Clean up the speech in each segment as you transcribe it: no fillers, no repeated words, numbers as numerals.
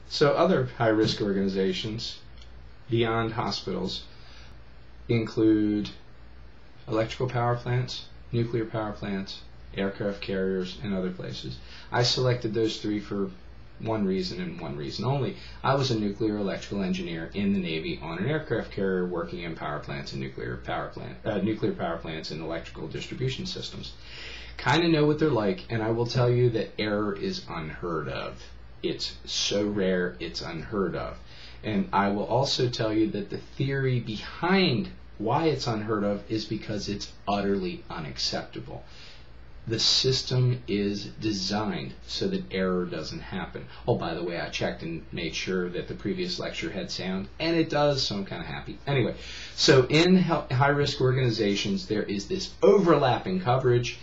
So other high-risk organizations beyond hospitals include electrical power plants, nuclear power plants, aircraft carriers, and other places. I selected those three for one reason and one reason only. I was a nuclear electrical engineer in the Navy on an aircraft carrier working in power plants and nuclear power plants and electrical distribution systems. Kind of know what they're like, and I will tell you that error is unheard of. It's so rare, it's unheard of. And I will also tell you that the theory behind why it's unheard of is because it's utterly unacceptable. The system is designed so that error doesn't happen. Oh, by the way, I checked and made sure that the previous lecture had sound, and it does, so I'm kind of happy. Anyway, so in high-risk organizations, there is this overlapping coverage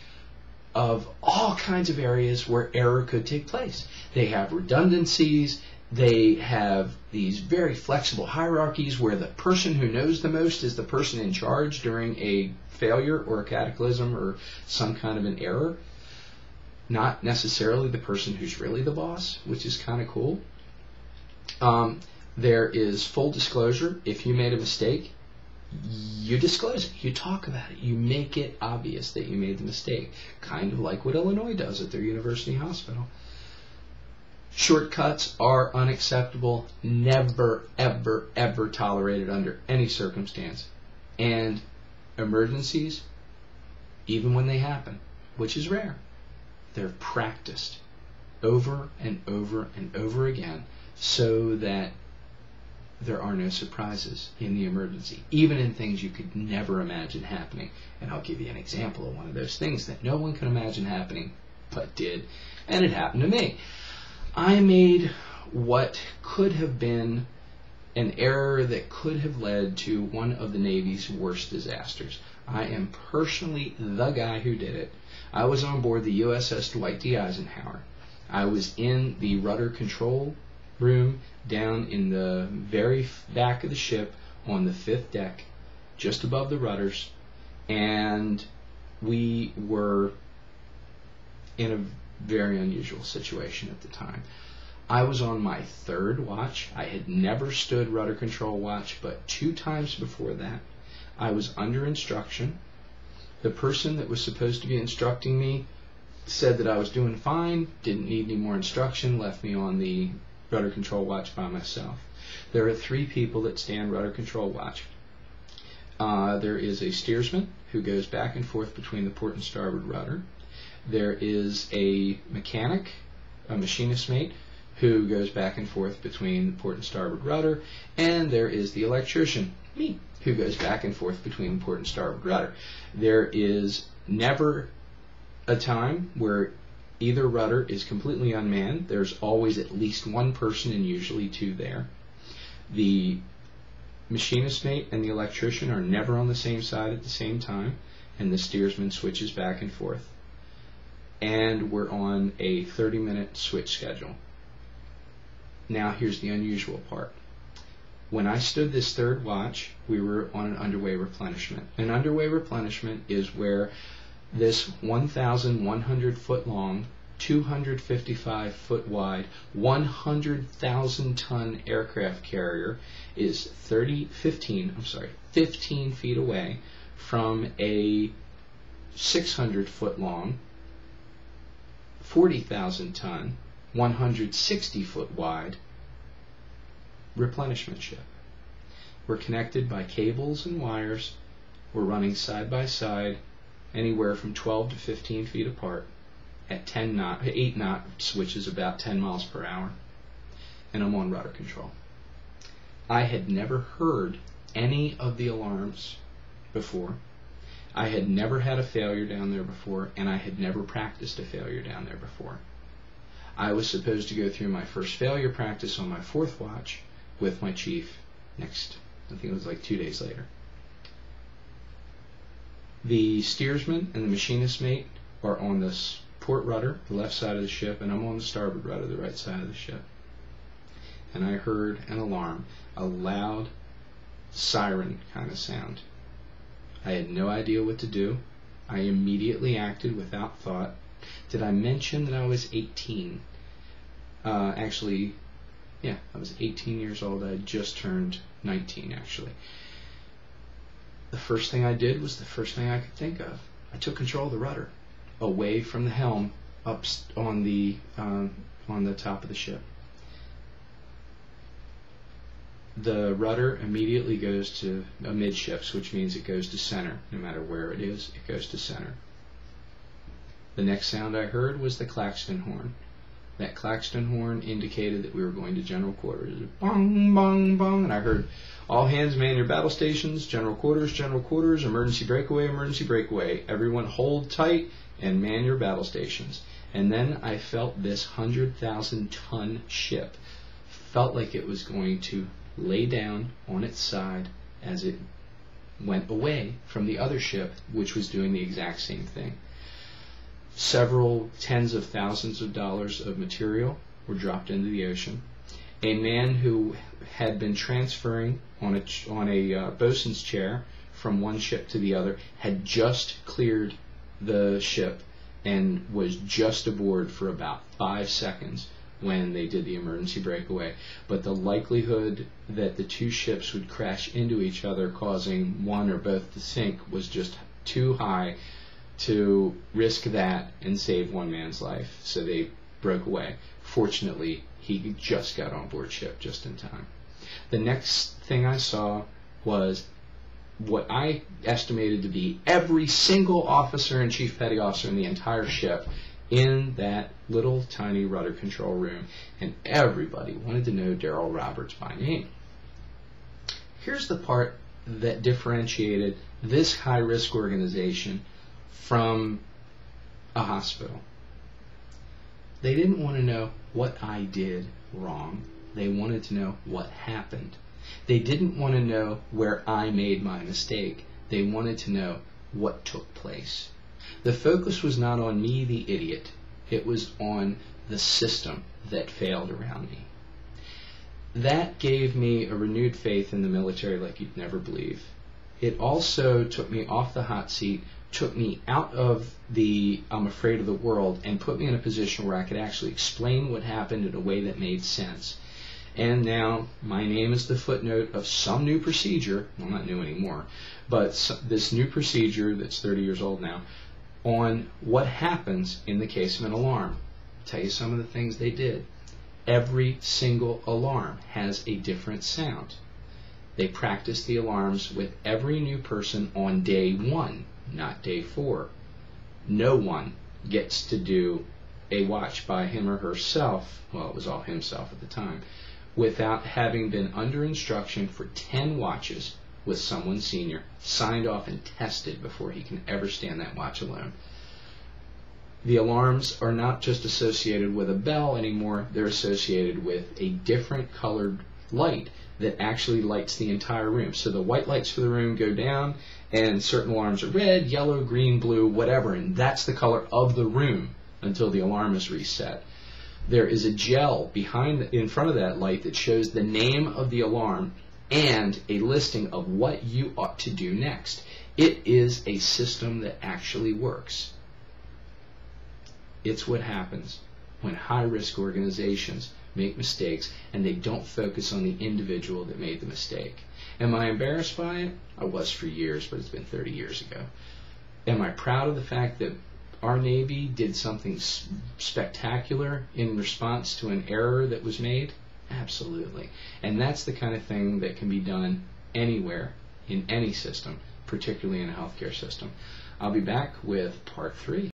of all kinds of areas where error could take place. They have redundancies. They have these very flexible hierarchies where the person who knows the most is the person in charge during a failure or a cataclysm or some kind of an error, not necessarily the person who's really the boss, which is kind of cool. There is full disclosure. If you made a mistake, you disclose it, you talk about it, you make it obvious that you made the mistake, kind of like what Illinois does at their university hospital. Shortcuts are unacceptable, never, ever, ever tolerated under any circumstance. And emergencies, even when they happen, which is rare, they're practiced over and over and over again so that there are no surprises in the emergency, even in things you could never imagine happening. And I'll give you an example of one of those things that no one can imagine happening, but did, and it happened to me. I made what could have been an error that could have led to one of the Navy's worst disasters. I am personally the guy who did it. I was on board the USS Dwight D. Eisenhower. I was in the rudder control room down in the very back of the ship on the 5th deck, just above the rudders, and we were in a very unusual situation at the time. I was on my 3rd watch. I had never stood rudder control watch, but 2 times before that, I was under instruction. The person that was supposed to be instructing me said that I was doing fine, didn't need any more instruction, left me on the rudder control watch by myself. There are 3 people that stand rudder control watch. There is a steersman who goes back and forth between the port and starboard rudder. There is a mechanic, a machinist mate, who goes back and forth between the port and starboard rudder, and there is the electrician, me, who goes back and forth between the port and starboard rudder. There is never a time where either rudder is completely unmanned. There's always at least one person and usually 2 there. The machinist mate and the electrician are never on the same side at the same time, and the steersman switches back and forth. And we're on a 30-minute switch schedule. Now here's the unusual part. When I stood this 3rd watch, we were on an underway replenishment. An underway replenishment is where this 1,100 foot long, 255 foot wide, 100,000 ton aircraft carrier is 15 feet away from a 600 foot long, 40,000 ton, 160 foot wide replenishment ship. We're connected by cables and wires. We're running side by side, anywhere from 12 to 15 feet apart at 8 knots, which is about 10 miles per hour. And I'm on rudder control. I had never heard any of the alarms before. I had never had a failure down there before, and I had never practiced a failure down there before. I was supposed to go through my first failure practice on my 4th watch with my chief next, I think it was like 2 days later. The steersman and the machinist mate are on this port rudder, the left side of the ship, and I'm on the starboard rudder, the right side of the ship. And I heard an alarm, a loud siren kind of sound. I had no idea what to do. I immediately acted without thought. Did I mention that I was 18? Actually, Yeah, I was 18 years old. I had just turned 19, actually. The first thing I did was the first thing I could think of. I took control of the rudder, away from the helm, up on the top of the ship. The rudder immediately goes to amidships, which means it goes to center. No matter where it is, it goes to center. The next sound I heard was the Claxton horn. That Claxton horn indicated that we were going to general quarters. Bong, bong, bong. And I heard, all hands man your battle stations, general quarters, emergency breakaway, emergency breakaway. Everyone hold tight and man your battle stations. And then I felt this 100,000-ton ship felt like it was going to lay down on its side as it went away from the other ship, which was doing the exact same thing. Several tens of thousands of dollars of material were dropped into the ocean. A man who had been transferring on a bosun's chair from one ship to the other had just cleared the ship and was just aboard for about 5 seconds when they did the emergency breakaway. But the likelihood that the two ships would crash into each other, causing one or both to sink, was just too high to risk that and save one man's life. So they broke away. Fortunately, he just got on board ship just in time. The next thing I saw was what I estimated to be every single officer and chief petty officer in the entire ship in that little tiny rudder control room, and everybody wanted to know Daryl Roberts by name. Here's the part that differentiated this high-risk organization from a hospital. They didn't want to know what I did wrong. They wanted to know what happened. They didn't want to know where I made my mistake. They wanted to know what took place. The focus was not on me, the idiot. It was on the system that failed around me. That gave me a renewed faith in the military like you'd never believe. It also took me off the hot seat, took me out of the I'm afraid of the world, and put me in a position where I could actually explain what happened in a way that made sense. And now my name is the footnote of some new procedure, well, not new anymore, but this new procedure that's 30 years old now, on what happens in the case of an alarm. I'll tell you some of the things they did. Every single alarm has a different sound. They practice the alarms with every new person on day 1, not day 4. No one gets to do a watch by him or herself, well, it was all himself at the time, without having been under instruction for 10 watches with someone senior, signed off and tested before he can ever stand that watch alone. The alarms are not just associated with a bell anymore, they're associated with a different colored light that actually lights the entire room. So the white lights for the room go down, and certain alarms are red, yellow, green, blue, whatever, and that's the color of the room until the alarm is reset. There is a gel in front of that light that shows the name of the alarm and a listing of what you ought to do next. It is a system that actually works. It's what happens when high-risk organizations make mistakes and they don't focus on the individual that made the mistake. Am I embarrassed by it? I was for years, but it's been 30 years ago. Am I proud of the fact that our Navy did something spectacular in response to an error that was made? Absolutely. And that's the kind of thing that can be done anywhere in any system, particularly in a healthcare system. I'll be back with part 3.